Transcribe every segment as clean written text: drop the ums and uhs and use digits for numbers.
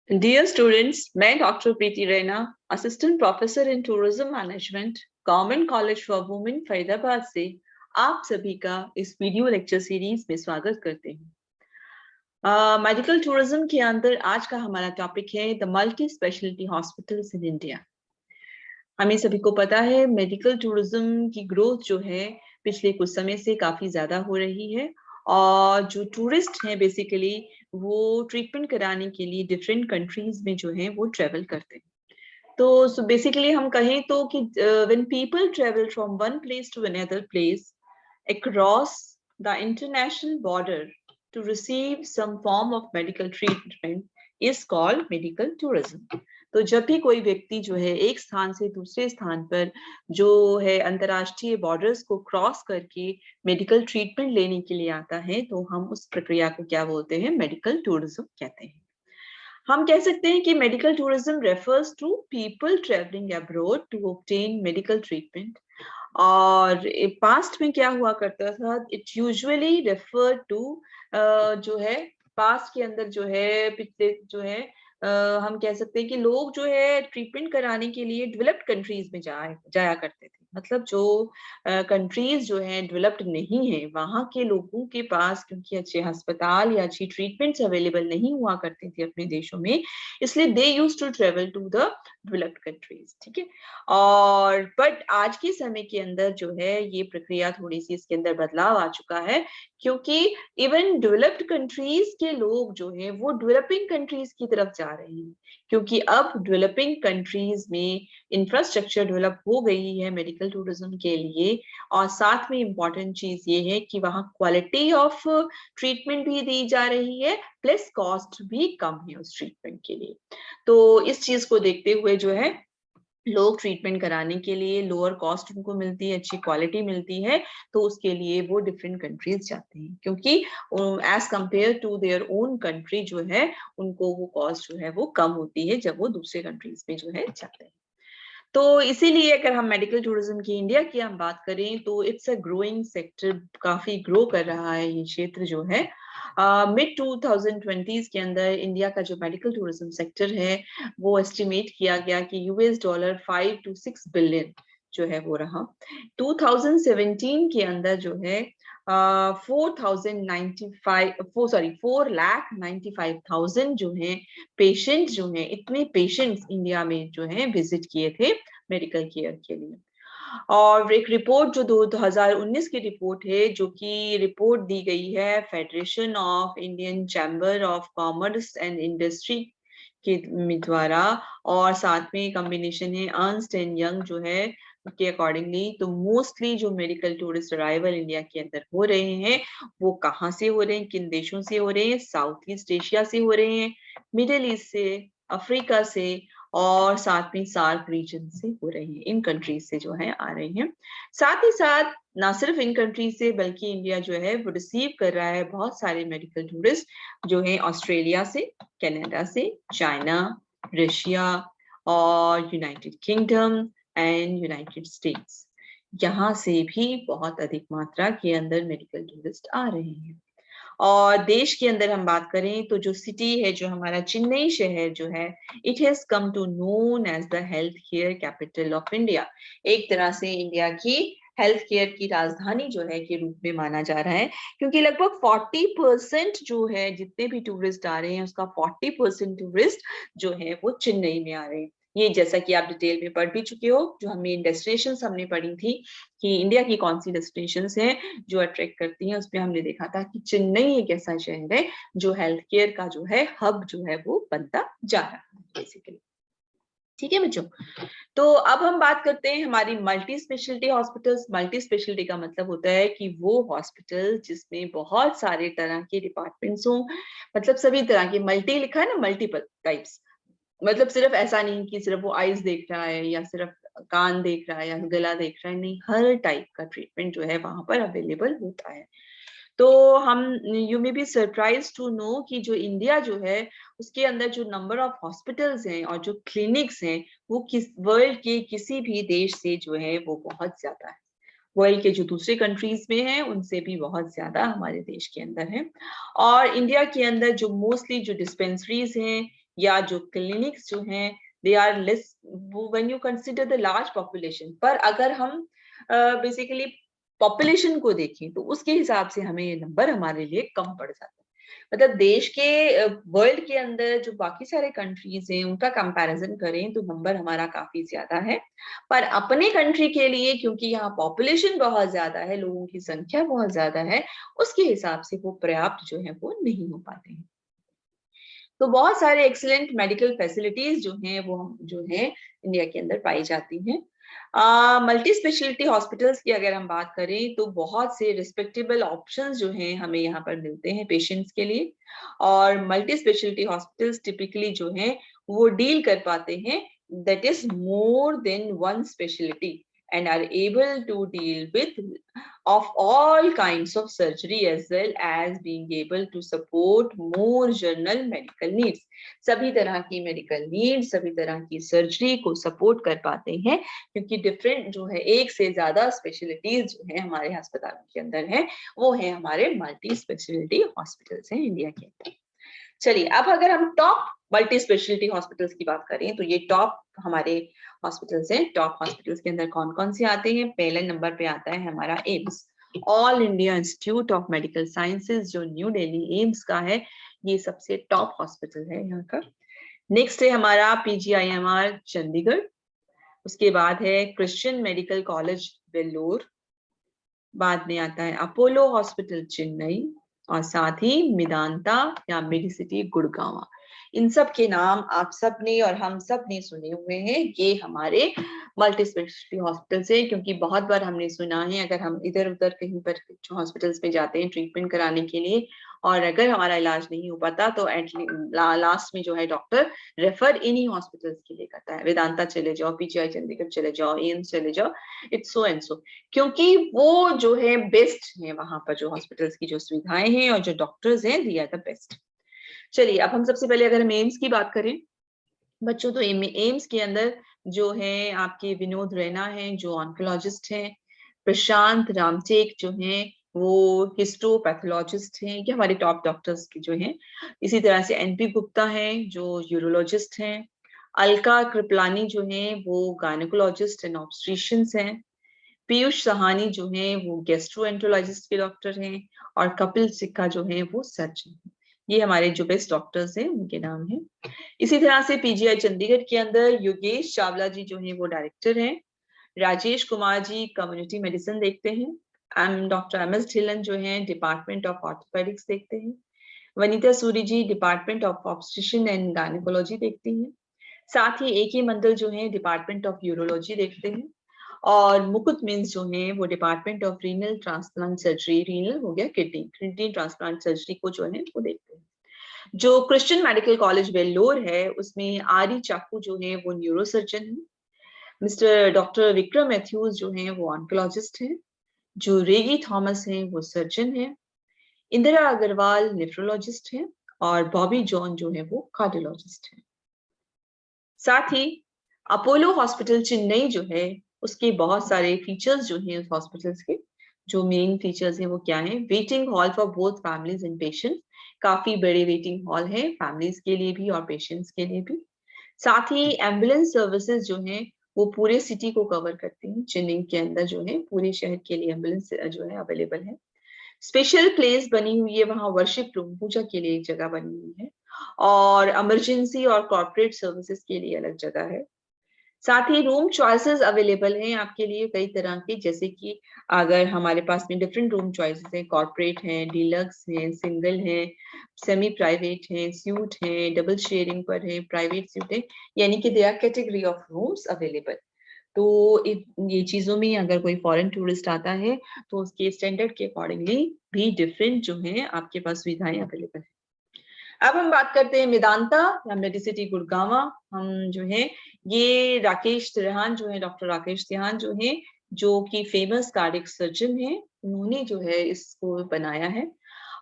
Dear students, मैं doctor Preeti Raina, assistant professor in tourism management, government college for women Faridabad से आप सभी का इस वीडियो लेक्चर सीरीज में स्वागत करते हैं। मेडिकल टूरिज्म के अंदर आज का हमारा टॉपिक है the multi speciality hospitals in India. हमें सभी को पता है मेडिकल टूरिज्म की ग्रोथ जो है पिछले कुछ समय से काफी ज्यादा हो रही है और जो टूरिस्ट हैं बेसिकली वो ट्रीटमेंट कराने के लिए डिफरेंट कंट्रीज में जो है वो ट्रेवल करते हैं। तो बेसिकली हम कहें तो कि when people travel from one place to another place across the international border to receive some form of medical treatment is called medical tourism। तो जब भी कोई व्यक्ति जो है एक स्थान से दूसरे स्थान पर जो है अंतरराष्ट्रीय बॉर्डर्स को क्रॉस करके मेडिकल ट्रीटमेंट लेने के लिए आता है तो हम उस प्रक्रिया को क्या बोलते हैं, मेडिकल टूरिज्म कहते हैं। हम कह सकते हैं कि medical tourism refers to people travelling abroad to obtain medical treatment. और पास्ट में क्या हुआ करता था, इट यूजुअली रेफर टू जो है पास्ट के अंदर जो है पिछले जो है हम कह सकते हैं कि लोग जो है ट्रीटमेंट कराने के लिए डेवलप्ड कंट्रीज में जाया करते थे। मतलब जो कंट्रीज जो है डेवलप्ड नहीं है वहां के लोगों के पास क्योंकि अच्छे अस्पताल या अच्छी ट्रीटमेंट्स अवेलेबल नहीं हुआ करती थी अपने देशों में, इसलिए they used to travel to the developed countries. ठीक है, और बट आज के समय के अंदर जो है ये प्रक्रिया थोड़ी सी इसके अंदर बदलाव आ चुका है क्योंकि इवन डेवलप्ड कंट्रीज के लोग जो है वो डेवलपिंग कंट्रीज की तरफ जा रहे हैं क्योंकि अब डेवलपिंग कंट्रीज में इंफ्रास्ट्रक्चर डेवलप हो गई है मेडिकल टूरिज्म के लिए। और साथ में इम्पॉर्टेंट चीज ये है कि वहाँ क्वालिटी ऑफ ट्रीटमेंट भी दी जा रही है, प्लस कॉस्ट भी कम है उस ट्रीटमेंट के लिए। तो इस चीज को देखते हुए जो है लोग ट्रीटमेंट कराने के लिए लोअर कॉस्ट उनको मिलती है, अच्छी क्वालिटी मिलती है, तो उसके लिए वो डिफरेंट कंट्रीज जाते हैं क्योंकि as compare to their own country जो है उनको वो कॉस्ट जो है वो कम होती है जब वो दूसरे कंट्रीज में जो है जाते हैं। तो इसीलिए अगर हम मेडिकल टूरिज्म की इंडिया की हम बात करें तो इट्स अ ग्रोइंग सेक्टर, काफी ग्रो कर रहा है ये क्षेत्र जो है। मिड 2020s के अंदर इंडिया का जो मेडिकल टूरिज्म सेक्टर है वो एस्टिमेट किया गया कि $5 to 6 बिलियन जो है वो रहा। 2017 के अंदर जो है 4,95,000 जो है पेशेंट जो है, इतने पेशेंट्स इंडिया में जो है विजिट किए थे मेडिकल केयर के लिए। और एक रिपोर्ट जो 2019 की रिपोर्ट है जो कि रिपोर्ट दी गई है federation of Indian chamber of commerce and industry के द्वारा, और साथ में कॉम्बिनेशन है अर्नस्ट एंड यंग जो है के अकॉर्डिंगली, तो मोस्टली जो मेडिकल टूरिस्ट अराइवल इंडिया के अंदर हो रहे हैं वो कहाँ से हो रहे हैं, किन देशों से हो रहे हैं? साउथ ईस्ट एशिया से हो रहे हैं, मिडिल ईस्ट से, अफ्रीका से, और साथ में सार्क रीजन से हो रहे हैं। इन कंट्रीज से जो है आ रहे हैं। साथ ही साथ ना सिर्फ इन कंट्रीज से बल्कि इंडिया जो है वो रिसीव कर रहा है बहुत सारे मेडिकल टूरिस्ट जो है ऑस्ट्रेलिया से, कनाडा से, चाइना, रशिया और United kingdom and United states. यहाँ से भी बहुत अधिक मात्रा के अंदर मेडिकल टूरिस्ट आ रहे हैं। और देश के अंदर हम बात करें तो जो सिटी है, जो हमारा चेन्नई शहर जो है, it has come to known as the health care capital of India. एक तरह से इंडिया की हेल्थ केयर की राजधानी जो है के रूप में माना जा रहा है क्योंकि लगभग 40% जो है जितने भी टूरिस्ट आ रहे हैं उसका 40% टूरिस्ट जो है वो चेन्नई में आ रहे हैं। ये जैसा कि आप डिटेल में पढ़ भी चुके हो, जो हमें डेस्टिनेशंस हमने पढ़ी थी कि इंडिया की कौन सी डेस्टिनेशंस हैं जो अट्रैक्ट करती हैं, उसमें हमने देखा था कि चेन्नई एक ऐसा शहर है जो हेल्थ केयर का जो है हब जो है वो बनता जा रहा है बेसिकली। ठीक है बच्चों, तो अब हम बात करते हैं हमारी multi speciality hospitals. Multi speciality का मतलब होता है कि वो हॉस्पिटल जिसमें बहुत सारे तरह के डिपार्टमेंट्स हों, मतलब सभी तरह के, मल्टी लिखा है ना, मल्टीपल टाइप्स, मतलब सिर्फ ऐसा नहीं कि सिर्फ वो आईज देख रहा है या सिर्फ कान देख रहा है या गला देख रहा है, नहीं, हर टाइप का ट्रीटमेंट जो है वहां पर अवेलेबल होता है। तो हम, you may be surprise to know कि जो इंडिया जो है उसके अंदर जो नंबर ऑफ हॉस्पिटल्स हैं और जो क्लिनिक्स हैं वो वर्ल्ड के किसी भी देश से जो है वो बहुत ज्यादा है। वर्ल्ड के जो दूसरे कंट्रीज में हैं उनसे भी बहुत ज्यादा हमारे देश के अंदर है। और इंडिया के अंदर जो मोस्टली जो डिस्पेंसरीज हैं या जो क्लिनिक्स जो हैं they are less when you consider the large population. पर अगर हम बेसिकली पॉपुलेशन को देखें तो उसके हिसाब से हमें ये नंबर हमारे लिए कम पड़ जाता है। मतलब देश के वर्ल्ड के अंदर जो बाकी सारे कंट्रीज हैं उनका कंपैरिजन करें तो नंबर हमारा काफी ज्यादा है, पर अपने कंट्री के लिए क्योंकि यहाँ पॉपुलेशन बहुत ज्यादा है, लोगों की संख्या बहुत ज्यादा है, उसके हिसाब से वो पर्याप्त जो है वो नहीं हो पाते हैं। तो बहुत सारे एक्सीलेंट मेडिकल फैसिलिटीज जो हैं वो जो है इंडिया के अंदर पाई जाती हैं। मल्टी स्पेशलिटी हॉस्पिटल्स की अगर हम बात करें तो बहुत से रिस्पेक्टेबल ऑप्शंस जो हैं हमें यहाँ पर मिलते हैं पेशेंट्स के लिए। और मल्टी स्पेशलिटी हॉस्पिटल्स टिपिकली जो हैं वो डील कर पाते हैं that is more than one speciality and are able to deal with of all kinds of surgery as well as being able to support more general medical needs। सभी तरह की medical needs, सभी तरह की surgery को support कर पाते हैं क्योंकि डिफरेंट जो है एक से ज्यादा स्पेशलिटीज जो है हमारे अस्पतालों के अंदर है, वो है हमारे मल्टी स्पेशलिटी हॉस्पिटल्स हैं इंडिया के अंदर। चलिए अब अगर हम टॉप मल्टी स्पेशलिटी हॉस्पिटल्स की बात करें तो ये टॉप हमारे हॉस्पिटल्स हैं। टॉप हॉस्पिटल्स के अंदर कौन कौन से आते हैं? पहले नंबर पे आता है हमारा AIIMS, all India institute of medical sciences, जो न्यू दिल्ली एम्स का है, ये सबसे टॉप हॉस्पिटल है यहाँ का। नेक्स्ट है हमारा PGIMR चंडीगढ़, उसके बाद है क्रिश्चियन मेडिकल कॉलेज वेल्लोर, बाद में आता है अपोलो हॉस्पिटल चेन्नई, और साथ ही मेदांता या मेडिसिटी गुड़गांव। इन सब के नाम आप सब ने और हम सब ने सुने हुए हैं। ये हमारे मल्टी स्पेशलिटी हॉस्पिटल्स हैं क्योंकि बहुत बार हमने सुना है अगर हम इधर उधर कहीं पर हॉस्पिटल्स में जाते हैं ट्रीटमेंट कराने के लिए और अगर हमारा इलाज नहीं हो पाता तो लास्ट में जो है डॉक्टर रेफर इन्हीं हॉस्पिटल्स के लिए करता है, वेदांता चले जाओ, PGI चंडीगढ़ चले जाओ, एम्स चले जाओ, इट्स सो एंड सो, क्योंकि वो जो है बेस्ट है, वहां पर जो हॉस्पिटल्स की जो सुविधाएं हैं और जो डॉक्टर्स हैं दे आर द बेस्ट। चलिए अब हम सबसे पहले अगर हम एम्स की बात करें बच्चों तो एम्स के अंदर जो है आपके विनोद रैना हैं जो ऑन्कोलॉजिस्ट हैं, प्रशांत रामटेक जो हैं वो हिस्टोपैथोलॉजिस्ट हैं, ये हमारे टॉप डॉक्टर्स की जो हैं। इसी तरह से NP गुप्ता हैं जो यूरोलॉजिस्ट हैं, अलका कृपलानी जो हैं वो गायनेकोलॉजिस्ट एंड ऑब्स्ट्रिशियंस हैं, पीयूष सहानी जो हैं वो गैस्ट्रोएंटरोलॉजिस्ट के डॉक्टर हैं, और कपिल सिक्का जो हैं वो सर्जन हैं। ये हमारे जो बेस्ट डॉक्टर्स हैं उनके नाम हैं। इसी तरह से PGI चंडीगढ़ के अंदर योगेश चावला जी जो हैं वो डायरेक्टर हैं, राजेश कुमार जी कम्युनिटी मेडिसिन देखते हैं, डॉक्टर MS ढिल्लन जो हैं डिपार्टमेंट ऑफ ऑर्थोपेडिक्स देखते हैं, वनीता सूरी जी डिपार्टमेंट ऑफ ऑब्स्ट्रिशन एंड गायनेकोलॉजी देखती हैं, साथ ही AK मंडल जो है डिपार्टमेंट ऑफ यूरोलॉजी देखते हैं, और मुकुट मीन्स जो है वो department of renal transplant surgery, renal हो गया किडनी ट्रांसप्लांट सर्जरी को जो है वो देखते हैं। जो क्रिश्चियन मेडिकल कॉलेज वेल्लोर है उसमें RE चाकू जो है वो न्यूरोसर्जन है, मिस्टर डॉक्टर विक्रम मैथ्यूज जो है वो ऑन्कोलॉजिस्ट है, जो रेगी थॉमस है वो सर्जन है, इंदिरा अग्रवाल नेफ्रोलॉजिस्ट है, और बॉबी जॉन जो है वो कार्डियोलॉजिस्ट है। साथ ही अपोलो हॉस्पिटल चेन्नई जो है उसके बहुत सारे फीचर्स जो हैं उस हॉस्पिटल्स के, जो मेन फीचर्स हैं वो क्या है? Waiting hall for both families and patients, काफी बड़े वेटिंग हॉल है फैमिलीज के लिए भी और पेशेंट्स के लिए भी। साथ ही एम्बुलेंस सर्विसेज जो है वो पूरे सिटी को कवर करती हैं, चेन्नई के अंदर जो है पूरे शहर के लिए एम्बुलेंस जो है अवेलेबल है। स्पेशल प्लेस बनी हुई है वहां, वर्शिप रूम पूजा के लिए एक जगह बनी हुई है, और इमरजेंसी और कॉर्पोरेट सर्विसेज के लिए अलग जगह है। साथ ही रूम चॉइसेस अवेलेबल हैं आपके लिए कई तरह के, जैसे कि अगर हमारे पास में डिफरेंट रूम चॉइसेस हैं, कॉर्पोरेट हैं, डीलक्स हैं, सिंगल हैं, सेमी प्राइवेट हैं, स्यूट हैं, डबल शेयरिंग पर हैं, प्राइवेट स्यूट है, यानी कि they are category of rooms available. तो ये चीजों में अगर कोई फॉरेन टूरिस्ट आता है तो उसके स्टैंडर्ड के अकॉर्डिंगली भी डिफरेंट जो है आपके पास सुविधाएं अवेलेबल है। अब हम बात करते हैं मेदांता या मेडिसिटी गुड़गांव। हम जो है ये राकेश तिरहान जो है, डॉक्टर राकेश तिरहान जो है, जो कि फेमस कार्डियक सर्जन है, उन्होंने जो है इसको बनाया है।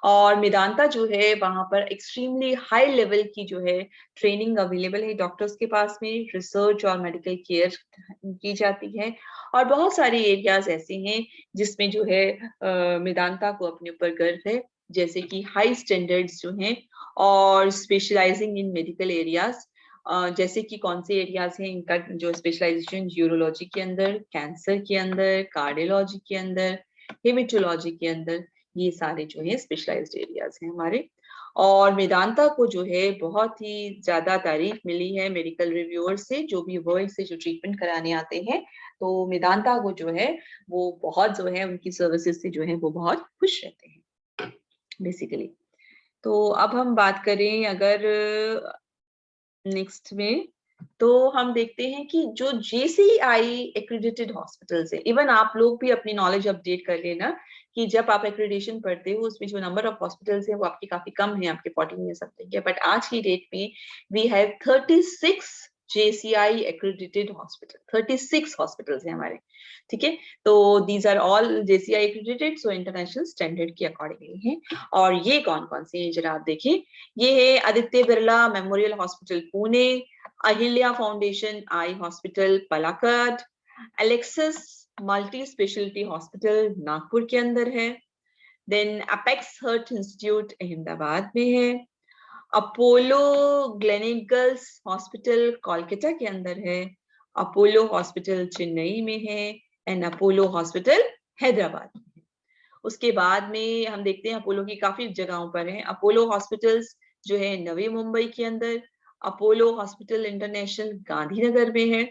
और मेदांता जो है वहां पर एक्सट्रीमली हाई लेवल की जो है ट्रेनिंग अवेलेबल है डॉक्टर्स के पास में, रिसर्च और मेडिकल केयर की जाती है, और बहुत सारे एरियाज ऐसे हैं जिसमें जो है मेदांता को अपने ऊपर गर्व है, जैसे कि हाई स्टैंडर्ड्स जो हैं और स्पेशलाइजिंग इन मेडिकल एरियाज, जैसे कि कौन से एरियाज हैं इनका जो स्पेशलाइजेशन, यूरोलॉजी के अंदर, कैंसर के अंदर, कार्डियोलॉजी के अंदर, हेमेटोलॉजी के अंदर, ये सारे जो है स्पेशलाइज्ड एरियाज हैं हमारे। और मेदांता को जो है बहुत ही ज्यादा तारीफ मिली है मेडिकल रिव्यूअर से, जो भी वर्ल्ड से जो ट्रीटमेंट कराने आते हैं, तो मेदांता को जो है वो बहुत जो है उनकी सर्विसेज से जो है वो बहुत खुश रहते हैं बेसिकली। तो अब हम बात करें अगर नेक्स्ट में, तो हम देखते हैं कि जो JCI एक्रेडिटेड हॉस्पिटल्स है, इवन आप लोग भी अपनी नॉलेज अपडेट कर लेना कि जब आप एक्रेडिटेशन पढ़ते हो उसमें जो नंबर ऑफ हॉस्पिटल्स है वो आपके काफी कम है, आपके 14 या समथिंग है, बट आज की डेट में we have 36 JCI accredited hospital, 36 hospitals हैं हमारे, ठीक है। तो these are all JCI accredited, so international standard के अकॉर्डिंगली हैं। और ये कौन कौन से हैं जरा आप देखिए, ये है Aditya Birla memorial hospital Pune, Ahilya foundation eye hospital Palakkad, Alexis multi speciality hospital Nagpur के अंदर है, then Apex heart institute Ahmedabad में है, अपोलो ग्लेनिकल्स हॉस्पिटल कोलकाता के अंदर है, अपोलो हॉस्पिटल चेन्नई में है, एंड अपोलो हॉस्पिटल हैदराबाद में है। उसके बाद में हम देखते हैं अपोलो की काफी जगहों पर है, अपोलो हॉस्पिटल्स जो है नवी मुंबई के अंदर, अपोलो हॉस्पिटल इंटरनेशनल गांधीनगर में है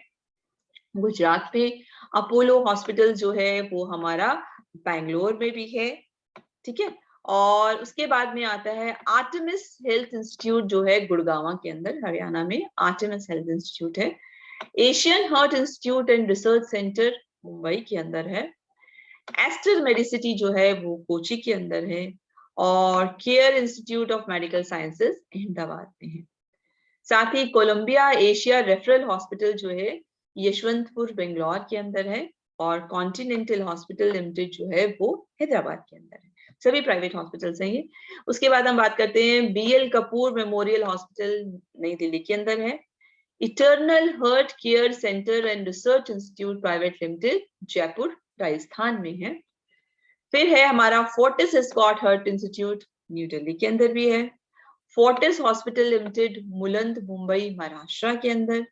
गुजरात में, अपोलो हॉस्पिटल जो है वो हमारा बैंगलोर में भी है, ठीक है। और उसके बाद में आता है आर्टेमिस हेल्थ इंस्टीट्यूट जो है गुड़गांव के अंदर हरियाणा में, आर्टेमिस हेल्थ इंस्टीट्यूट है, Asian heart institute and research centre Mumbai के अंदर है, एस्टर मेडिसिटी जो है वो कोची के अंदर है, और care institute of medical sciences Ahmedabad में है। साथ ही कोलंबिया एशिया रेफरल हॉस्पिटल जो है यशवंतपुर बेंगलोर के अंदर है, और कॉन्टिनेंटल हॉस्पिटल लिमिटेड जो है वो हैदराबाद के अंदर है। सभी प्राइवेट हॉस्पिटल्स हैं ये। उसके बाद हम बात करते हैं BL कपूर मेमोरियल हॉस्पिटल नई दिल्ली के अंदर है, eternal heart care centre and research institute private limited Jaipur Rajasthan में है। फिर है हमारा Fortis Escorts heart institute new Delhi के अंदर भी है, Fortis hospital limited Mulund Mumbai Maharashtra के अंदर,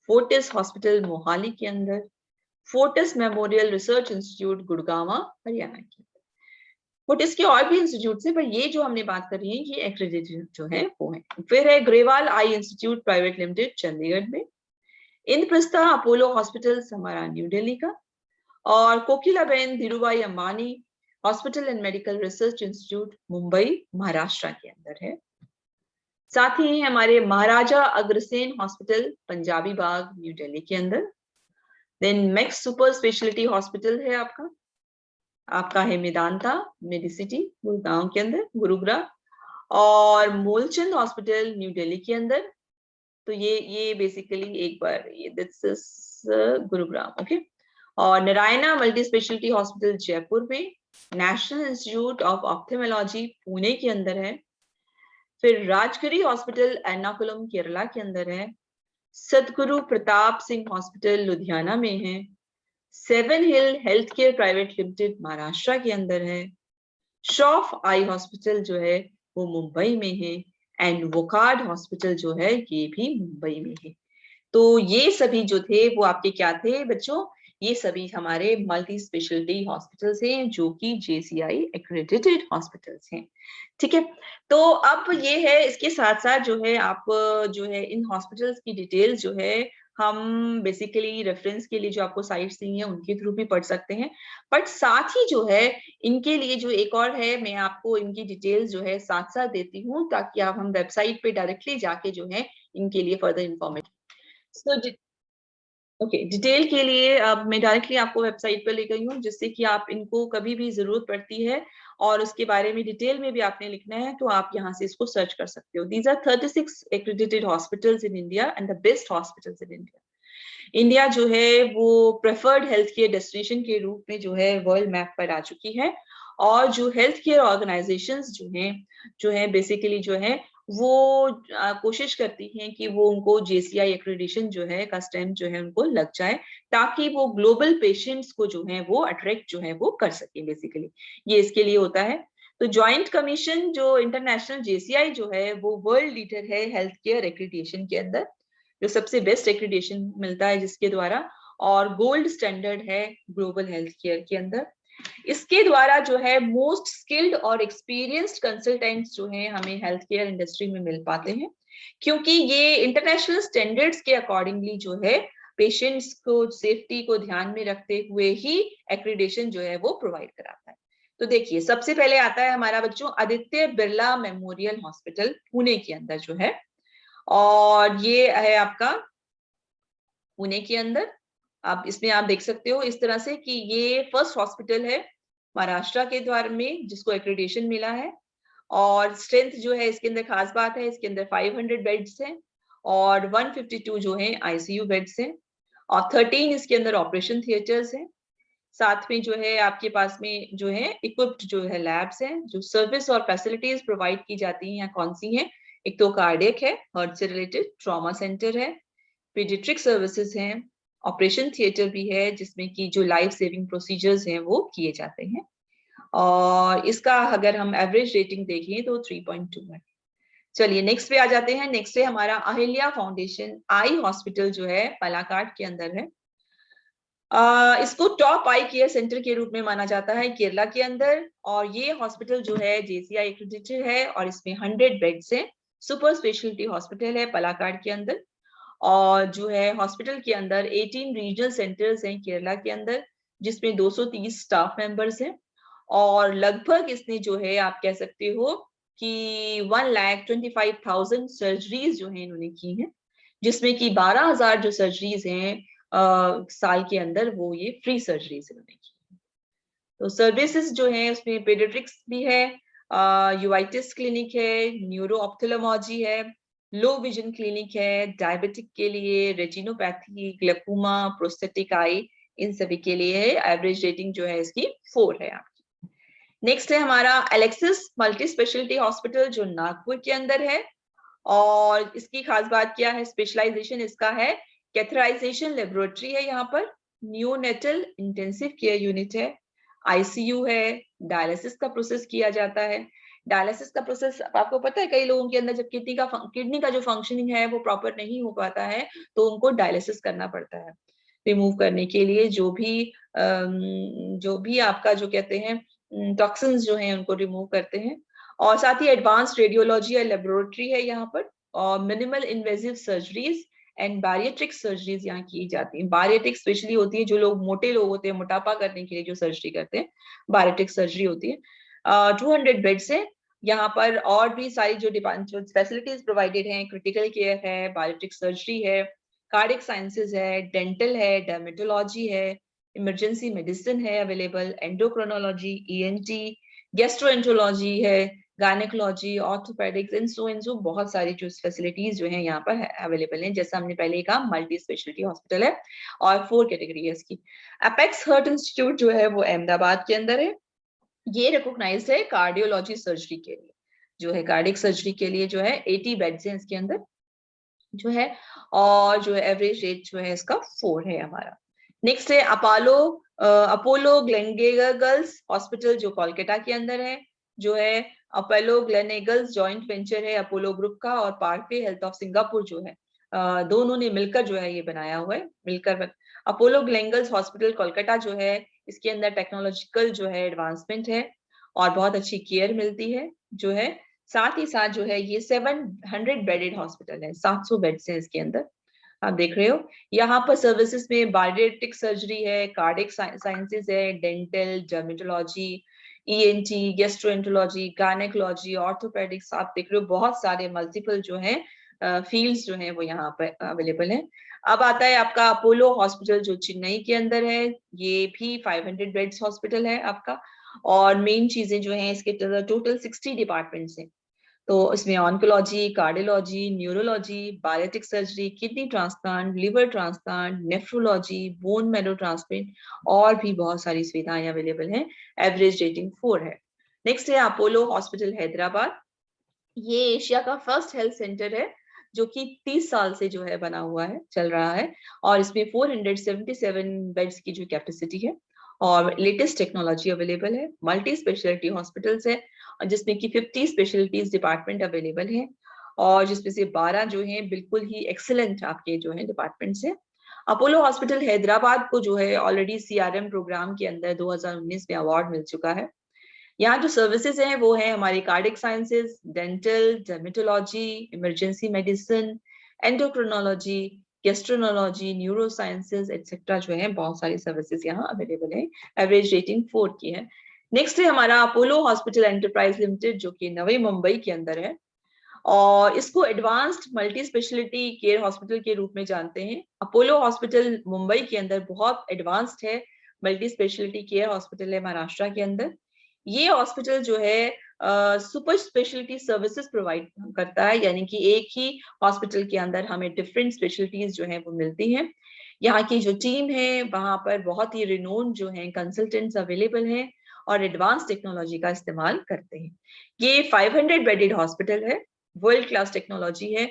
फोर्टिस हॉस्पिटल मोहाली के अंदर, Fortis memorial research institute Gurgaon Haryana के अंदर। फोर्टिस के और भी इंस्टीट्यूट है, पर ये जो हमने बात करी है ये एक्रेडिटेड जो है वो है। फिर है Grewal eye institute private limited Chandigarh में, इंद्रप्रस्था अपोलो हॉस्पिटल हमारा न्यू दिल्ली का, और Kokilaben Dhirubhai Ambani hospital and medical research institute Mumbai Maharashtra के अंदर है। साथ ही हमारे महाराजा अग्रसेन हॉस्पिटल पंजाबी बाग न्यू दिल्ली के अंदर, then Max super speciality hospital है आपका है मेदांता मेडिसिटी गुड़गांव के अंदर गुरुग्राम, और मूलचंद हॉस्पिटल न्यू दिल्ली के अंदर। तो ये बेसिकली एक बार ये दिस इज गुरुग्राम, ओके। और Narayana multi speciality hospital Jaipur में, national institute of ophthalmology Pune के अंदर है, फिर राजगिरी हॉस्पिटल एर्नाकुलम केरला के अंदर है, सदगुरु प्रताप सिंह हॉस्पिटल लुधियाना में है, seven hill health care private limited Maharashtra के अंदर है, शॉफ आई हॉस्पिटल जो है वो मुंबई में है, एंड वोकार्ड हॉस्पिटल जो है ये भी मुंबई में है। तो ये सभी जो थे वो आपके क्या थे बच्चों, ये सभी हमारे मल्टी स्पेशलिटी हॉस्पिटल्स हैं जो कि JCI एक्रेडिटेड हॉस्पिटल्स हैं, ठीक है। तो अब ये है, इसके साथ साथ जो है आप जो है इन हॉस्पिटल्स की डिटेल्स जो है हम बेसिकली रेफरेंस के लिए जो आपको साइट्स दी हैं उनके थ्रू भी पढ़ सकते हैं, बट साथ ही जो है इनके लिए जो एक और है, मैं आपको इनकी डिटेल्स जो है साथ साथ देती हूँ ताकि आप हम वेबसाइट पे डायरेक्टली जाके जो है इनके लिए further information. So okay, detail के लिए अब मैं डायरेक्टली आपको वेबसाइट पर ले गई हूँ जिससे कि आप इनको कभी भी जरूरत पड़ती है और उसके बारे में डिटेल में भी आपने लिखना है तो आप यहाँ से इसको सर्च कर सकते हो। These are 36 accredited hospitals in India and the best hospitals in India. India जो है वो प्रेफर्ड हेल्थ केयर डेस्टिनेशन के रूप में जो है वर्ल्ड मैप पर आ चुकी है, और जो हेल्थ केयर ऑर्गेनाइजेशंस जो है बेसिकली जो है वो कोशिश करती हैं कि वो उनको JCI एक्रेडिटेशन जो है का स्टैम्प जो है उनको लग जाए ताकि वो ग्लोबल पेशेंट्स को जो है वो अट्रैक्ट जो है वो कर सके, बेसिकली ये इसके लिए होता है। तो ज्वाइंट कमीशन जो इंटरनेशनल JCI जो है वो वर्ल्ड लीडर है हेल्थ केयर एक्रीडिएशन के अंदर, जो सबसे बेस्ट एक्रीडिएशन मिलता है जिसके द्वारा, और गोल्ड स्टैंडर्ड है ग्लोबल हेल्थ केयर के अंदर। इसके द्वारा जो है मोस्ट स्किल्ड और एक्सपीरियंस्ड कंसल्टेंट्स जो है हमें हेल्थ केयर इंडस्ट्री में मिल पाते हैं, क्योंकि ये इंटरनेशनल स्टैंडर्ड्स के अकॉर्डिंगली जो है पेशेंट्स को सेफ्टी को ध्यान में रखते हुए ही एक्रीडिएशन जो है वो प्रोवाइड कराता है। तो देखिए सबसे पहले आता है हमारा बच्चों आदित्य बिरला मेमोरियल हॉस्पिटल पुणे के अंदर जो है, और ये है आपका पुणे के अंदर। आप इसमें आप देख सकते हो इस तरह से कि ये फर्स्ट हॉस्पिटल है महाराष्ट्र के द्वारा में जिसको एक्रेडिटेशन मिला है, और स्ट्रेंथ जो है इसके अंदर खास बात है इसके अंदर 500 बेड्स हैं और 152 जो है ICU बेड्स हैं, और 13 इसके अंदर ऑपरेशन थिएटर्स हैं। साथ में जो है आपके पास में जो है इक्विप्ड जो है लैब्स हैं। जो सर्विस और फैसिलिटीज प्रोवाइड की जाती हैं कौन सी हैं, एक तो कार्डियक है, हार्ट से रिलेटेड, ट्रॉमा सेंटर है, पीडियाट्रिक सर्विसेज हैं, ऑपरेशन थिएटर भी है जिसमें कि जो लाइफ सेविंग प्रोसीजर्स हैं वो किए जाते हैं, और इसका अगर हम एवरेज रेटिंग देखें तो 3.2 है। चलिए नेक्स्ट पे आ जाते हैं। नेक्स्ट है हमारा अहिल्या फाउंडेशन आई हॉस्पिटल जो है पलाकाड के अंदर है। इसको टॉप आई केयर सेंटर के रूप में माना जाता है केरला के अंदर, और ये हॉस्पिटल जो है JCI एक्रेडिटेड है और इसमें 100 बेड्स हैं। सुपर स्पेशलिटी हॉस्पिटल है पलाकाड के अंदर, और जो है हॉस्पिटल के अंदर 18 रीजनल सेंटर्स हैं केरला के अंदर जिसमें 230 स्टाफ मेंबर्स हैं, और लगभग इसने जो है आप कह सकते हो कि 1,25,000 सर्जरीज जो है इन्होंने की हैं, जिसमें कि 12,000 जो सर्जरीज हैं साल के अंदर वो ये फ्री सर्जरीज इन्होंने की। तो सर्विसेज जो है उसमें पेडियाट्रिक्स भी है, यूआइटिस क्लिनिक है, न्यूरो ऑप्थेल्मोलॉजी है, लो विजन क्लिनिक है, डायबिटिक के लिए, रेटिनोपैथी, ग्लूकोमा, प्रोस्थेटिक आई, इन सभी के लिए है। एवरेज रेटिंग जो है इसकी 4 है आपकी। नेक्स्ट है हमारा एलेक्सिस मल्टी स्पेशलिटी हॉस्पिटल जो नागपुर के अंदर है, और इसकी खास बात क्या है, स्पेशलाइजेशन इसका है कैथराइजेशन लेबोरेटरी है, यहाँ पर न्यूनेटल इंटेंसिव केयर यूनिट है, ICU है, डायलिसिस का प्रोसेस किया जाता है। डायलिसिस का प्रोसेस आपको पता है कई लोगों के अंदर जब किडनी का जो फंक्शनिंग है वो प्रॉपर नहीं हो पाता है तो उनको डायलिसिस करना पड़ता है रिमूव करने के लिए जो भी आपका जो कहते हैं टॉक्सिन्स जो हैं उनको रिमूव करते हैं। और साथ ही एडवांस्ड रेडियोलॉजी या लेबोरेटरी है यहाँ पर, और minimal invasive surgeries and bariatric surgeries यहाँ की जाती हैं। बैरिएट्रिक स्पेशली होती है जो लोग मोटे लोग होते हैं, मोटापा करने के लिए जो सर्जरी करते हैं बैरिएट्रिक सर्जरी होती है। 200 बेड्स है यहाँ पर, और भी सारी जो फैसिलिटीज प्रोवाइडेड हैं, क्रिटिकल केयर है, बैरिएट्रिक सर्जरी है, कार्डियक साइंसेज है, डेंटल है, डर्मेटोलॉजी है, इमरजेंसी मेडिसिन है अवेलेबल, एंडोक्रोनोलॉजी, ENT, गैस्ट्रोएंटरोलॉजी है, गायनेकोलॉजी, ऑर्थोपेडिक्स, इंसो बहुत सारी जो फैसिलिटीज जो है यहाँ पर अवेलेबल हैं। जैसा हमने पहले कहा मल्टी स्पेशलिटी हॉस्पिटल है और 4 कैटेगरी है इसकी। अपेक्स हार्ट इंस्टीट्यूट जो है वो अहमदाबाद के अंदर है, ये रिकॉग्नाइज्ड है कार्डियोलॉजी सर्जरी के लिए, जो है कार्डियक सर्जरी के लिए जो है 80 बेड्स हैं इसके अंदर जो है, और जो एवरेज रेट जो है इसका 4 है हमारा। नेक्स्ट है अपोलो ग्लेनगेगल्स हॉस्पिटल जो कोलकाता के अंदर है, जो है अपोलो ग्लेनेगल्स जॉइंट वेंचर है अपोलो ग्रुप का और पार्कवे हेल्थ ऑफ सिंगापुर जो है, दोनों ने मिलकर जो है ये बनाया हुआ है मिलकर। अपोलो ग्लेनेगल्स हॉस्पिटल कोलकाता जो है इसके अंदर टेक्नोलॉजिकल जो है एडवांसमेंट है और बहुत अच्छी केयर मिलती है जो है। साथ ही साथ जो है ये 700 बेडेड हॉस्पिटल है, 700 बेड्स हैं इसके अंदर। आप देख रहे हो यहाँ पर सर्विसेज में बैरिएट्रिक सर्जरी है, कार्डियक साइंसेज है, dental, dermatology, ENT, gastroenterology, gynaecology, orthopaedics, आप देख रहे हो बहुत सारे मल्टीपल जो है फील्ड्स जो है वो यहाँ पर अवेलेबल है। अब आता है आपका अपोलो हॉस्पिटल जो चेन्नई के अंदर है, ये भी 500 बेड्स हॉस्पिटल है आपका, और मेन चीजें जो है इसके टोटल 60 डिपार्टमेंट्स हैं। तो इसमें oncology, cardiology, neurology, biotic surgery, kidney transplant, liver transplant, nephrology, bone marrow transplant और भी बहुत सारी सुविधाएं अवेलेबल हैं। एवरेज रेटिंग 4 है। नेक्स्ट है अपोलो हॉस्पिटल हैदराबाद, ये एशिया का फर्स्ट हेल्थ सेंटर है जो कि 30 साल से जो है बना हुआ है, चल रहा है, और इसमें 477 बेड्स की जो कैपेसिटी है और लेटेस्ट टेक्नोलॉजी अवेलेबल है, मल्टी स्पेशलिटी हॉस्पिटल्स है, जिसमें कि 50 स्पेशलिटीज डिपार्टमेंट अवेलेबल हैं और जिसमें से 12 जो हैं बिल्कुल ही एक्सीलेंट आपके जो है डिपार्टमेंट्स हैं। अपोलो हॉस्पिटल हैदराबाद को जो है ऑलरेडी CRM प्रोग्राम के अंदर 2019 में अवार्ड मिल चुका है। यहाँ जो सर्विसेज हैं वो है हमारी cardiac sciences, dental, dermatology, emergency medicine, endocrinology, gastroenterology, neuro sciences etcetera जो है बहुत सारी सर्विसेज यहाँ अवेलेबल है। एवरेज रेटिंग 4 की है। नेक्स्ट है हमारा अपोलो हॉस्पिटल एंटरप्राइज लिमिटेड जो कि नवी मुंबई के अंदर है और इसको advanced multi speciality care hospital के रूप में जानते हैं। अपोलो हॉस्पिटल मुंबई के अंदर बहुत एडवांस्ड है, मल्टी स्पेशलिटी केयर हॉस्पिटल है महाराष्ट्र के अंदर। ये हॉस्पिटल जो है सुपर स्पेशलिटी सर्विसेज प्रोवाइड करता है, यानी कि एक ही हॉस्पिटल के अंदर हमें डिफरेंट स्पेशलिटीज जो है वो मिलती हैं। यहाँ की जो टीम है वहां पर बहुत ही रिनोन जो है कंसल्टेंट्स अवेलेबल हैं और एडवांस टेक्नोलॉजी का इस्तेमाल करते हैं। ये 500 बेडेड हॉस्पिटल है, वर्ल्ड क्लास टेक्नोलॉजी है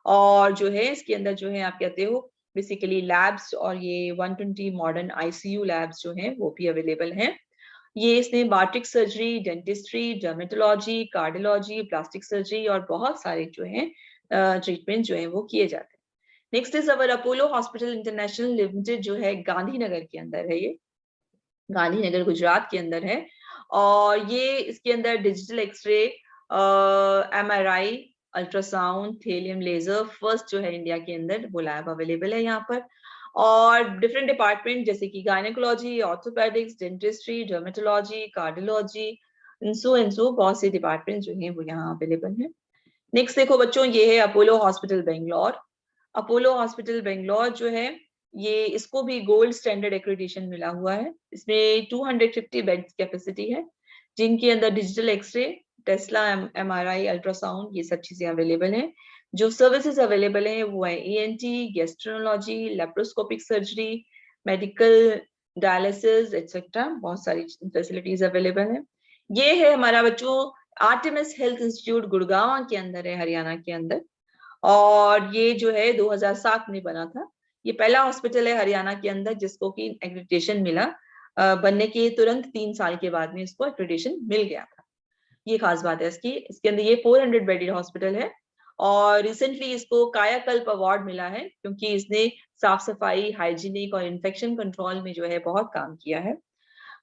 और जो है इसके अंदर जो है आप कहते हो बेसिकली लैब्स और ये 120 मॉडर्न ICU लैब्स जो हैं वो भी अवेलेबल हैं। ये इसमें biotic surgery, dentistry, dermatology, cardiology, plastic surgery और बहुत सारे जो हैं ट्रीटमेंट जो है वो किए जाते हैं। Next is our Apollo hospital international limited जो है गांधीनगर के अंदर है। ये गांधीनगर गुजरात के अंदर है और ये इसके अंदर digital x-ray, MRI, ultrasound, thallium laser first जो है इंडिया के अंदर वो लैब अवेलेबल है यहाँ पर। और डिफरेंट डिपार्टमेंट जैसे कि gynaecology, orthopaedics, dentistry, dermatology, cardiology, इंसो बहुत से डिपार्टमेंट जो हैं वो यहाँ अवेलेबल हैं। नेक्स्ट देखो बच्चों, ये है Apollo hospital Bangalore. Apollo hospital Bangalore जो है ये इसको भी गोल्ड स्टैंडर्ड एक्रेडिटेशन मिला हुआ है। इसमें 250 बेड्स कैपेसिटी है जिनके अंदर digital x-ray, Tesla, MRI, ultrasound ये सब चीजें अवेलेबल हैं। जो सर्विसेज अवेलेबल हैं वो है ENT, gastroenterology, laparoscopic surgery, medical dialysis etcetera बहुत सारी फैसिलिटीज अवेलेबल हैं। ये है हमारा बच्चों आर्टेमिस हेल्थ इंस्टीट्यूट गुड़गांव के अंदर है, हरियाणा के अंदर, और ये जो है 2007 में बना था। ये पहला हॉस्पिटल है हरियाणा के अंदर जिसको कि एक्रेडिटेशन मिला। बनने के तुरंत 3 साल के बाद में इसको एक्रेडिटेशन मिल गया था। ये खास बात है इसकी। इसके अंदर ये 400 बेडेड हॉस्पिटल है और रिसेंटली इसको कायाकल्प अवार्ड मिला है क्योंकि इसने साफ सफाई, हाइजीनिक और इन्फेक्शन कंट्रोल में जो है बहुत काम किया है।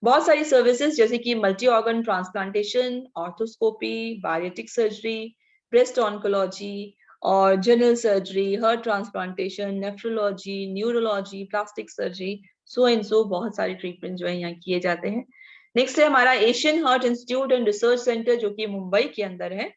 बहुत सारी सर्विसेज जैसे कि multi organ transplantation, arthroscopy, bariatric surgery, breast oncology और general surgery, heart transplantation, nephrology, neurology, plastic surgery, so and so बहुत सारे ट्रीटमेंट जो है यहाँ किए जाते हैं। नेक्स्ट है हमारा Asian heart institute and research centre जो कि मुंबई के अंदर है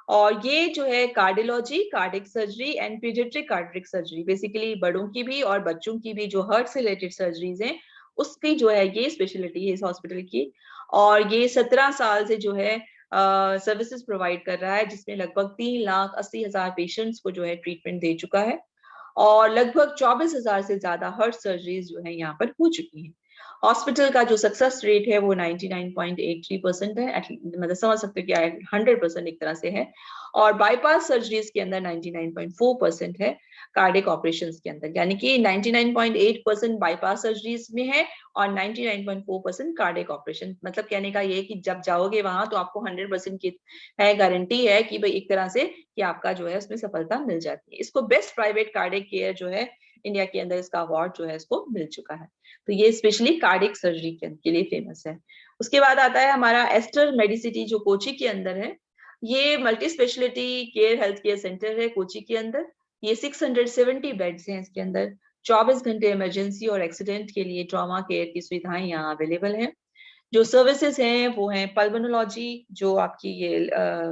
और ये जो है cardiology, cardiac surgery and paediatric cardiac surgery, basically बड़ों की भी और बच्चों की भी जो हार्ट से रिलेटेड सर्जरीज हैं उसकी जो है ये स्पेशलिटी है इस हॉस्पिटल की। और ये 17 साल से जो है सर्विसेज प्रोवाइड कर रहा है जिसमें लगभग 3,80,000 पेशेंट्स को जो है ट्रीटमेंट दे चुका है और लगभग 24,000 से ज्यादा हार्ट सर्जरीज जो है यहाँ पर हो चुकी हैं। हॉस्पिटल का जो सक्सेस रेट है वो 99.83% है, मतलब समझ सकते हो कि 100% एक तरह से है। और बाईपास सर्जरीज के अंदर 99.4% है, कार्डिक ऑपरेशंस के अंदर, यानी कि 99.8% बाईपास सर्जरीज में है और 99.4% कार्डिक ऑपरेशन। मतलब कहने का ये कि जब जाओगे वहां तो आपको 100% की है गारंटी है कि भाई एक तरह से कि आपका जो है उसमें सफलता मिल जाती है। इसको बेस्ट प्राइवेट कार्डिक केयर जो है इंडिया के अंदर इसका अवार्ड जो है इसको मिल चुका है। तो ये स्पेशली कार्डिक सर्जरी के लिए फेमस है। उसके बाद आता है हमारा एस्टर मेडिसिटी जो कोची के अंदर है। ये multi speciality care health care centre है कोची के अंदर। ये 670 बेड्स हैं इसके अंदर। 24 घंटे इमरजेंसी और एक्सीडेंट के लिए ट्रॉमा केयर की सुविधाएं यहाँ अवेलेबल हैं। जो सर्विसेज हैं वो हैं पल्मोनोलॉजी जो आपकी ये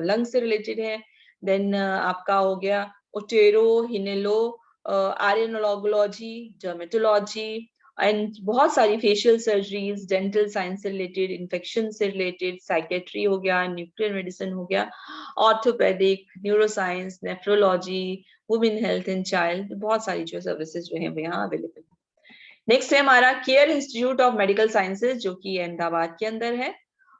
लंग से रिलेटेड है, देन आपका हो गया ओटेरो, हिनेलो, आर्यनोलॉजी, डर्मेटोलॉजी एंड बहुत सारी फेशियल सर्जरीज, डेंटल साइंस से रिलेटेड, इन्फेक्शन से रिलेटेड, साइकेट्री हो गया, न्यूक्लियर मेडिसिन हो गया, orthopaedic, neuroscience, nephrology, women health and child, बहुत सारी जो सर्विसेज जो है वो यहाँ अवेलेबल है। नेक्स्ट है हमारा care institute of medical sciences जो कि अहमदाबाद के अंदर है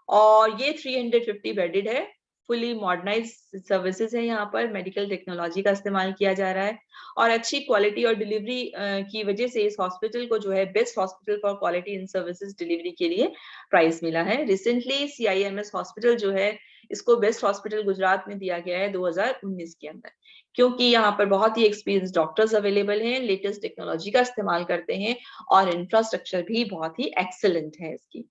और ये 350 बेडेड है। फुली मॉडर्नाइज सर्विसेज है, यहाँ पर मेडिकल टेक्नोलॉजी का इस्तेमाल किया जा रहा है और अच्छी क्वालिटी और डिलीवरी की वजह से इस हॉस्पिटल को जो है best hospital for quality in services delivery के लिए प्राइज मिला है। रिसेंटली CIMS हॉस्पिटल जो है इसको बेस्ट हॉस्पिटल गुजरात में दिया गया है 2019 के अंदर, क्योंकि यहाँ पर बहुत ही एक्सपीरियंस डॉक्टर्स अवेलेबल हैं, लेटेस्ट टेक्नोलॉजी का इस्तेमाल करते हैं और इंफ्रास्ट्रक्चर भी बहुत ही एक्सेलेंट है इसकी।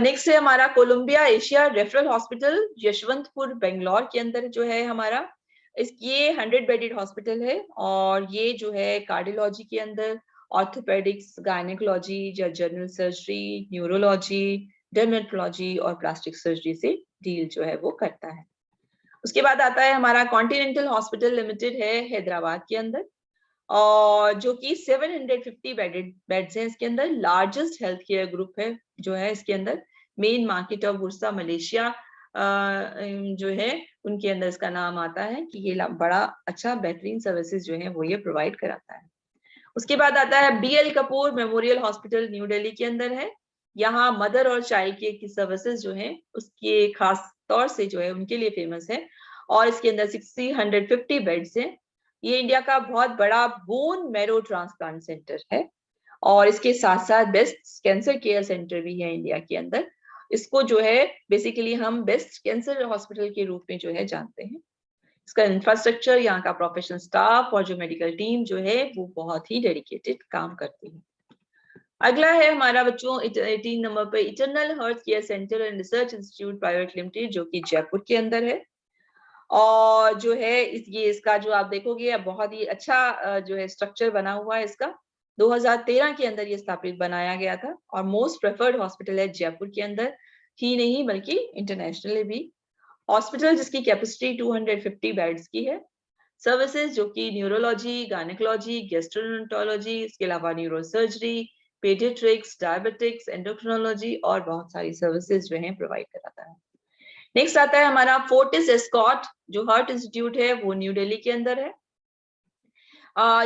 नेक्स्ट है हमारा Columbia Asia referral hospital Yeshwantpur Bangalore के अंदर जो है हमारा, ये 100 बेडेड हॉस्पिटल है और ये जो है कार्डियोलॉजी के अंदर orthopaedics, gynaecology, general surgery, neurology, dermatology और प्लास्टिक सर्जरी से डील जो है वो करता है। उसके बाद आता है हमारा कॉन्टिनेंटल हॉस्पिटल लिमिटेड है हैदराबाद के अंदर, और जो कि 750 बेड्स हैं इसके अंदर, लार्जेस्ट हेल्थ केयर ग्रुप है जो है इसके अंदर, main market of Bursa Malaysia जो है उनके अंदर इसका नाम आता है कि ये बड़ा अच्छा बेहतरीन सर्विसेज जो है वो ये प्रोवाइड कराता है। उसके बाद आता है BL Kapoor memorial hospital new Delhi के अंदर है, यहाँ मदर और चाइल्ड केयर की सर्विसेज जो है उसके खास तौर से जो है उनके लिए फेमस है, और इसके अंदर 150 बेड्स हैं। ये इंडिया का बहुत बड़ा बोन मैरो ट्रांसप्लांट सेंटर है और इसके साथ साथ बेस्ट कैंसर केयर सेंटर भी है इंडिया के अंदर। इसको जो है बेसिकली हम बेस्ट कैंसर हॉस्पिटल के रूप में जो है जानते हैं। इसका इंफ्रास्ट्रक्चर, यहाँ का प्रोफेशनल स्टाफ और जो मेडिकल टीम जो है वो बहुत ही डेडिकेटेड काम करती है। अगला है हमारा बच्चों 18 नंबर पे eternal health care centre and research institute private limited, जो कि जयपुर के अंदर है। और जो है ये इसका जो आप देखोगे बहुत ही अच्छा जो है स्ट्रक्चर बना हुआ है इसका। 2013 के अंदर ये स्थापित बनाया गया था और मोस्ट प्रेफर्ड हॉस्पिटल है जयपुर के अंदर ही नहीं बल्कि इंटरनेशनली भी। हॉस्पिटल जिसकी कैपेसिटी 250 बेड्स की है। सर्विसेज जो कि न्यूरोलॉजी, गायनेकोलॉजी, गैस्ट्रोएंटरोलॉजी, इसके अलावा neuro surgery, paediatrics, diabetics, endocrinology और बहुत सारी सर्विसेज जो है प्रोवाइड कराता है। नेक्स्ट आता है हमारा फोर्टिस एस्कॉट, जो हार्ट इंस्टीट्यूट है वो न्यू दिल्ली के अंदर है।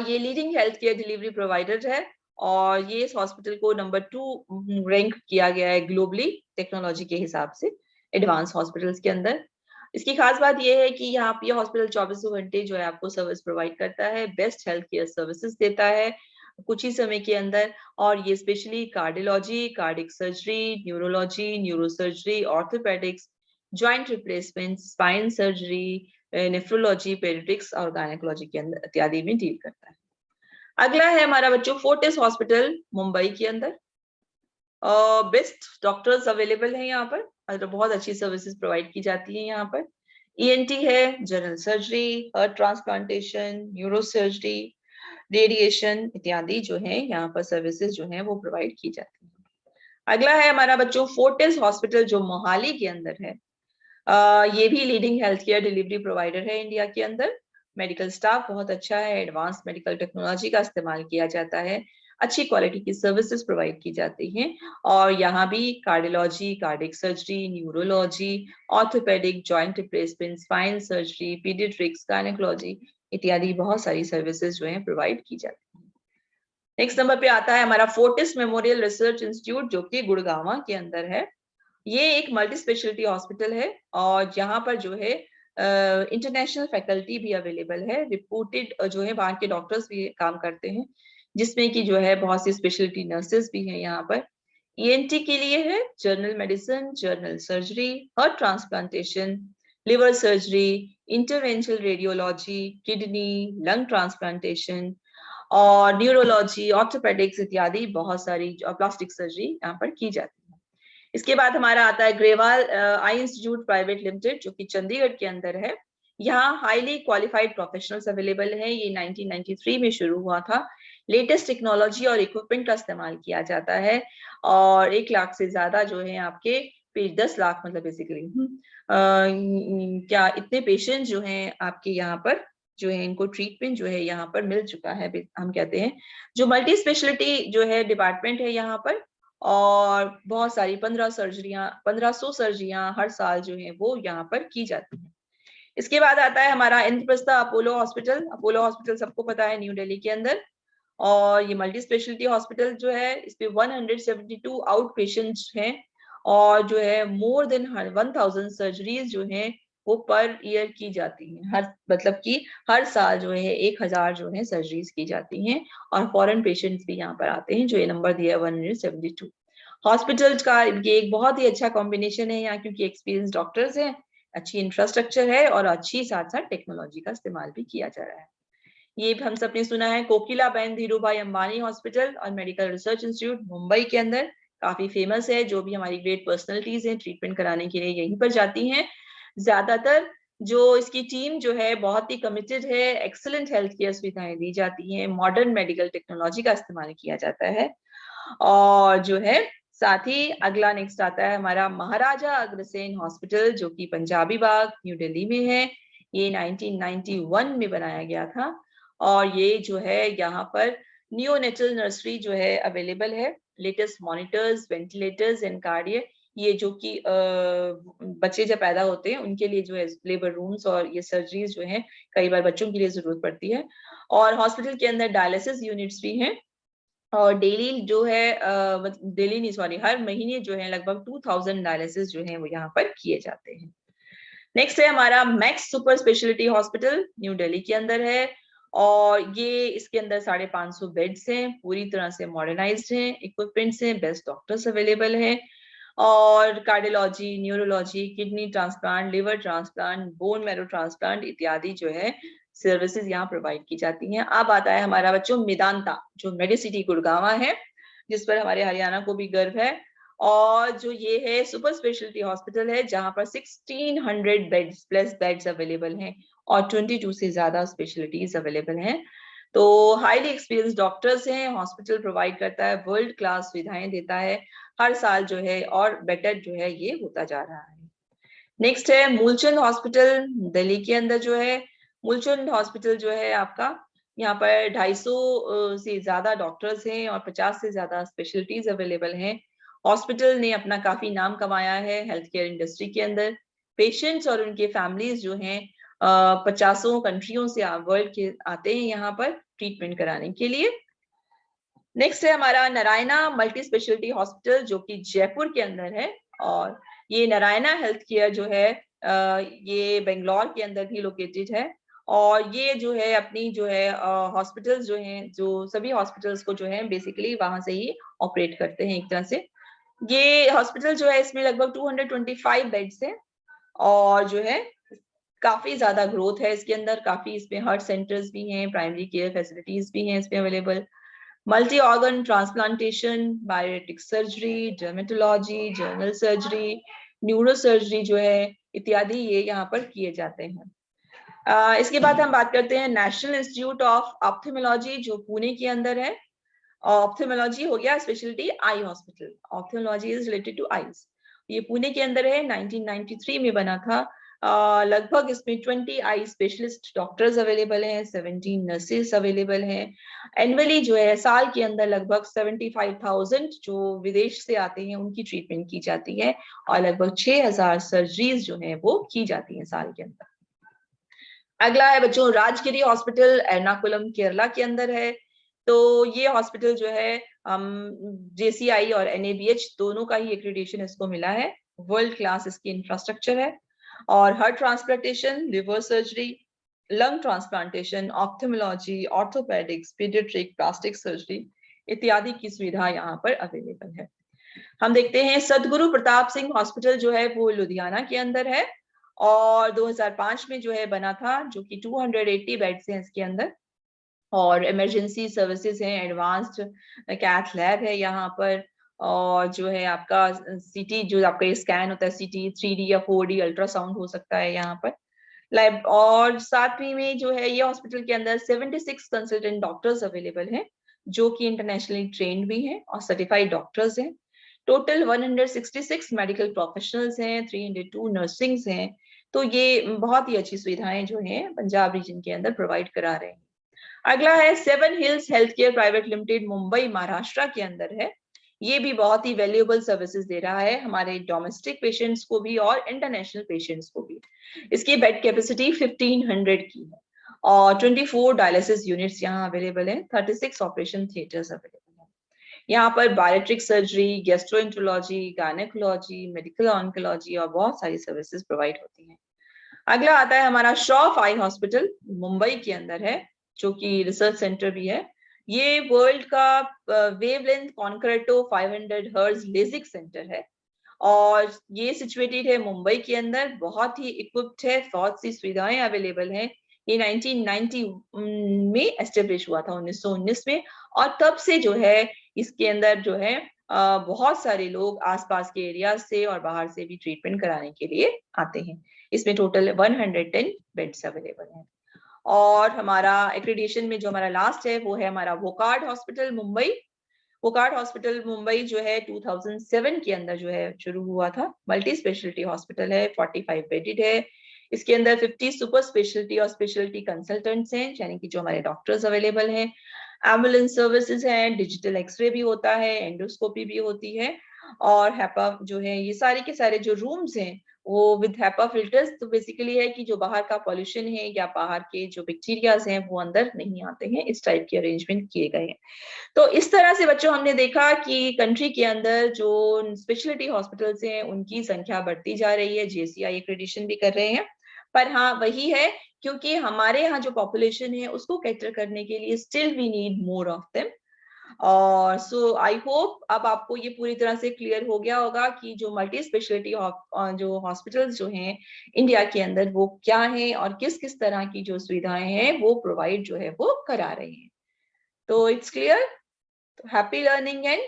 ये leading health care delivery provider है और ये इस हॉस्पिटल को नंबर 2 रैंक किया गया है ग्लोबली टेक्नोलॉजी के हिसाब से एडवांस हॉस्पिटल्स के अंदर। इसकी खास बात ये है कि यहाँ पे हॉस्पिटल 24 घंटे जो है आपको सर्विस प्रोवाइड करता है, बेस्ट हेल्थ केयर सर्विसेज देता है कुछ ही समय के अंदर, और ये specially cardiology, cardiac surgery, neurology, neurosurgery, orthopaedics, joint replacement, spine surgery, nephrology, paediatrics और गायनेकोलॉजी के अंदर इत्यादि में डील करता है। अगला है हमारा बच्चों फोर्टिस हॉस्पिटल मुंबई के अंदर। बेस्ट डॉक्टर्स अवेलेबल है यहाँ पर और बहुत अच्छी सर्विसेज प्रोवाइड की जाती है यहाँ पर। ENT है, general surgery, heart transplantation, neuro surgery, radiation इत्यादि जो है यहाँ पर सर्विसेज जो है वो प्रोवाइड की जाती है। अगला है हमारा बच्चों फोर्टिस हॉस्पिटल जो मोहाली के अंदर है। ये भी leading health care delivery provider है इंडिया के अंदर। मेडिकल स्टाफ बहुत अच्छा है, एडवांस मेडिकल टेक्नोलॉजी का इस्तेमाल किया जाता है, अच्छी क्वालिटी की सर्विसेज प्रोवाइड की जाती हैं और यहाँ भी cardiology, cardiac surgery, neurology, orthopaedic, joint replacement, spine surgery, paediatrics, gynaecology इत्यादि बहुत सारी सर्विसेज जो है प्रोवाइड की जाती है। नेक्स्ट नंबर पे आता है हमारा फोर्टिस मेमोरियल रिसर्च इंस्टीट्यूट जो कि गुड़गांव के अंदर है। ये एक मल्टी स्पेशलिटी हॉस्पिटल है और यहाँ पर जो है इंटरनेशनल फैकल्टी भी अवेलेबल है, रिपोर्टेड जो है वहाँ के डॉक्टर्स भी काम करते हैं, जिसमें कि जो है बहुत सी स्पेशलिटी नर्सेस भी हैं यहाँ पर। ENT के लिए है general medicine, general surgery, heart transplantation, liver surgery, interventional radiology, kidney, lung transplantation और न्यूरोलॉजी, ऑर्थोपेडिक्स इत्यादि बहुत सारी प्लास्टिक सर्जरी यहाँ पर की जाती है। इसके बाद हमारा आता है Grewal eye institute private limited जो कि चंडीगढ़ के अंदर है। यहाँ हाईली क्वालिफाइड प्रोफेशनल्स अवेलेबल हैं। ये 1993 में शुरू हुआ था। लेटेस्ट टेक्नोलॉजी और इक्विपमेंट का इस्तेमाल किया जाता है और 1 लाख से ज्यादा जो है आपके 10 लाख मतलब बेसिकली क्या इतने पेशेंट जो हैं आपके यहाँ पर जो है इनको ट्रीटमेंट जो है यहाँ पर मिल चुका है। हम कहते हैं जो मल्टी स्पेशलिटी जो है डिपार्टमेंट है यहाँ पर, और बहुत सारी 1500 सर्जरियां हर साल जो है वो यहाँ पर की जाती है। इसके बाद आता है हमारा Indraprastha Apollo hospital. Apollo hospital सबको पता है न्यू दिल्ली के अंदर, और ये मल्टी स्पेशलिटी हॉस्पिटल जो है इस पे 172 आउट पेशेंट्स हैं और जो है मोर देन 1000 सर्जरीज जो है वो पर ईयर की जाती हैं। हर मतलब कि हर साल जो है 1000 जो है सर्जरीज की जाती हैं और फॉरेन पेशेंट्स भी यहाँ पर आते हैं, जो ये नंबर दिया है 172। हॉस्पिटल का ये एक बहुत ही अच्छा कॉम्बिनेशन है यहाँ, क्योंकि एक्सपीरियंस डॉक्टर्स हैं, अच्छी इंफ्रास्ट्रक्चर है और अच्छी साथ साथ टेक्नोलॉजी का इस्तेमाल भी किया जा रहा है। ये हम सबने सुना है कोकिलाबेन धीरूभाई अंबानी हॉस्पिटल और मेडिकल रिसर्च इंस्टीट्यूट मुंबई के अंदर, काफी फेमस है। जो भी हमारी ग्रेट पर्सनैलिटीज हैं ट्रीटमेंट कराने के लिए यहीं पर जाती हैं ज्यादातर। जो इसकी टीम जो है बहुत ही कमिटेड है, एक्सीलेंट हेल्थ केयर सुविधाएं दी जाती हैं, मॉडर्न मेडिकल टेक्नोलॉजी का इस्तेमाल किया जाता है। और जो है साथ ही अगला नेक्स्ट आता है हमारा महाराजा अग्रसेन हॉस्पिटल, जो कि पंजाबी बाग न्यू दिल्ली में है। ये 1991 में बनाया गया था और ये जो है यहाँ पर नियोनेटल नर्सरी जो है अवेलेबल है, latest monitors, ventilators and cardiac, ये जो कि बच्चे जब पैदा होते हैं उनके लिए जो है लेबर रूम्स और ये सर्जरीज जो है कई बार बच्चों के लिए जरूरत पड़ती है। और हॉस्पिटल के अंदर डायलिसिस यूनिट्स भी हैं और डेली जो है डेली नहीं सॉरी हर महीने जो है लगभग 2000 डायलिसिस जो है वो यहाँ पर किए जाते हैं। नेक्स्ट है हमारा max super speciality hospital, new Delhi के अंदर है और ये इसके अंदर 550 बेड्स हैं, पूरी तरह से मॉडर्नाइज्ड हैं, इक्विपमेंट्स हैं, बेस्ट डॉक्टर्स अवेलेबल हैं और cardiology, neurology, kidney transplant, liver transplant, bone marrow transplant इत्यादि जो है सर्विसेज यहाँ प्रोवाइड की जाती हैं। अब आता है हमारा बच्चों मेदांता, जो मेडिसिटी गुड़गांव है, जिस पर हमारे हरियाणा को भी गर्व है। और जो ये है सुपर स्पेशलिटी हॉस्पिटल है जहां पर 1600 बेड्स प्लस बेड्स अवेलेबल हैं और 22 से ज्यादा स्पेशलिटीज अवेलेबल हैं। तो हाईली एक्सपीरियंस डॉक्टर्स हैं, हॉस्पिटल प्रोवाइड करता है, वर्ल्ड क्लास सुविधाएं देता है हर साल जो है और बेटर जो है ये होता जा रहा है। नेक्स्ट है मूलचंद हॉस्पिटल दिल्ली के अंदर जो है। मूलचंद हॉस्पिटल जो है आपका यहाँ पर 250 से ज्यादा डॉक्टर्स हैं और 50 से ज्यादा स्पेशलिटीज अवेलेबल हैं। हॉस्पिटल ने अपना काफी नाम कमाया है हेल्थ केयर इंडस्ट्री के अंदर। पेशेंट्स और उनके फैमिलीज जो हैं 50 कंट्रियों से वर्ल्ड के आते हैं यहाँ पर ट्रीटमेंट कराने के लिए। नेक्स्ट है हमारा नारायणा मल्टी स्पेशलिटी हॉस्पिटल, जो कि जयपुर के अंदर है और ये नारायणा हेल्थ केयर जो है ये बेंगलोर के अंदर भी लोकेटेड है और ये जो है अपनी जो है हॉस्पिटल्स जो हैं, जो सभी हॉस्पिटल्स को जो है बेसिकली वहां से ही ऑपरेट करते हैं एक तरह से। ये हॉस्पिटल जो है इसमें लगभग 225 बेड्स हैं और जो है काफी ज्यादा ग्रोथ है इसके अंदर, काफी इसमें हार्ट सेंटर्स भी हैं, प्राइमरी केयर फैसिलिटीज भी हैं इसमें available, multi organ transplantation, biotic surgery, dermatology, general surgery, neuro surgery जो है इत्यादि ये यहाँ पर किए जाते हैं। इसके बाद हम बात करते हैं नेशनल इंस्टीट्यूट ऑफ ऑप्थेमोलॉजी, जो पुणे के अंदर है। ऑप्थेमोलॉजी हो गया speciality eye hospital, ophthalmology is related to eyes. ये पुणे के अंदर है, 1993 में बना था। लगभग इसमें 20 आई स्पेशलिस्ट डॉक्टर्स अवेलेबल हैं, 17 नर्सेस अवेलेबल हैं। एनुअली जो है साल के अंदर लगभग 75,000 जो विदेश से आते हैं उनकी ट्रीटमेंट की जाती है और लगभग 6000 सर्जरीज जो है वो की जाती हैं साल के अंदर। अगला है बच्चों राजगिरी हॉस्पिटल, एर्नाकुलम केरला के अंदर है। तो ये हॉस्पिटल जो है JCI और NABH दोनों का ही एक्रेडिटेशन इसको मिला है, वर्ल्ड क्लास इसकी इंफ्रास्ट्रक्चर है और heart transplantation, liver surgery, lung transplantation, ophthalmology, orthopaedics, paediatric, plastic surgery इत्यादि की सुविधा यहाँ पर अवेलेबल है। हम देखते हैं सदगुरु प्रताप सिंह हॉस्पिटल जो है वो लुधियाना के अंदर है और 2005 में जो है बना था, जो कि 280 बेड्स हैं इसके अंदर और इमरजेंसी सर्विसेज हैं, एडवांस्ड कैथ लैब है यहाँ पर और जो है आपका CT जो आपका स्कैन होता है, CT 3D या 4D अल्ट्रासाउंड हो सकता है यहाँ पर लैब। और साथ में जो है ये हॉस्पिटल के अंदर 76 कंसल्टेंट डॉक्टर्स अवेलेबल हैं, जो कि इंटरनेशनली ट्रेंड भी हैं और सर्टिफाइड डॉक्टर्स हैं। टोटल 166 मेडिकल प्रोफेशनल्स हैं, 302 नर्सिंग्स हैं। तो ये बहुत ही अच्छी सुविधाएं जो हैं पंजाब रीजन के अंदर प्रोवाइड करा रहे हैं। अगला है seven hills health care private limited, Mumbai Maharashtra के अंदर है। ये भी बहुत ही वैल्यूएबल सर्विसेज दे रहा है हमारे डोमेस्टिक पेशेंट्स को भी और इंटरनेशनल पेशेंट्स को भी। इसकी बेड कैपेसिटी 1500 की है और 24 डायलिसिस यूनिट्स यहाँ अवेलेबल है, 36 ऑपरेशन थिएटर्स अवेलेबल है। यहाँ पर bariatric surgery, gastroenterology, gynaecology, medical oncology और बहुत सारी सर्विसेज प्रोवाइड होती हैं। अगला आता है हमारा श्रॉफ आई हॉस्पिटल, मुंबई के अंदर है, जो कि रिसर्च सेंटर भी है। ये वर्ल्ड का वेवलेंथ कॉन्करेटो 500 हर्ट्ज लेजिक सेंटर है और ये सिचुएटेड है मुंबई के अंदर, बहुत ही इक्विप्ड है, बहुत सी सुविधाएं अवेलेबल हैं। ये 1990 में एस्टेब्लिश हुआ था, 1919 में, और तब से जो है इसके अंदर जो है बहुत सारे लोग आसपास के एरिया से और बाहर से भी ट्रीटमेंट कराने के लिए आते हैं। इसमें टोटल 110 बेड्स अवेलेबल हैं। और हमारा एक्रेडिटेशन में जो हमारा लास्ट है वो है हमारा वोकार्ड हॉस्पिटल मुंबई। वोकार्ड हॉस्पिटल मुंबई जो है 2007 के अंदर जो है शुरू हुआ था। मल्टी स्पेशलिटी हॉस्पिटल है, 45 बेडेड है। इसके अंदर 50 सुपर स्पेशलिटी और स्पेशलिटी कंसल्टेंट्स हैं, यानी कि जो हमारे डॉक्टर्स अवेलेबल हैं। एम्बुलेंस सर्विसेज हैं, डिजिटल एक्सरे भी होता है, एंडोस्कोपी भी होती है, और हैपा जो है ये सारे के सारे जो रूम्स हैं वो विद हैपा फिल्टर्स। तो बेसिकली है कि जो बाहर का पॉल्यूशन है या बाहर के जो बैक्टीरियाज हैं वो अंदर नहीं आते हैं, इस टाइप के अरेंजमेंट किए गए हैं। तो इस तरह से बच्चों हमने देखा कि कंट्री के अंदर जो स्पेशलिटी हॉस्पिटल्स हैं उनकी संख्या बढ़ती जा रही है, जेसीआई एक्रेडिटेशन भी कर रहे हैं। पर हाँ वही है, क्योंकि हमारे यहाँ जो पॉपुलेशन है उसको कैटर करने के लिए still we need more of them. और सो आई होप अब आपको ये पूरी तरह से क्लियर हो गया होगा कि जो मल्टी स्पेशलिटी जो हॉस्पिटल्स जो हैं इंडिया के अंदर वो क्या है और किस किस तरह की जो सुविधाएं हैं वो प्रोवाइड जो है वो करा रहे हैं। तो it's clear. Happy learning and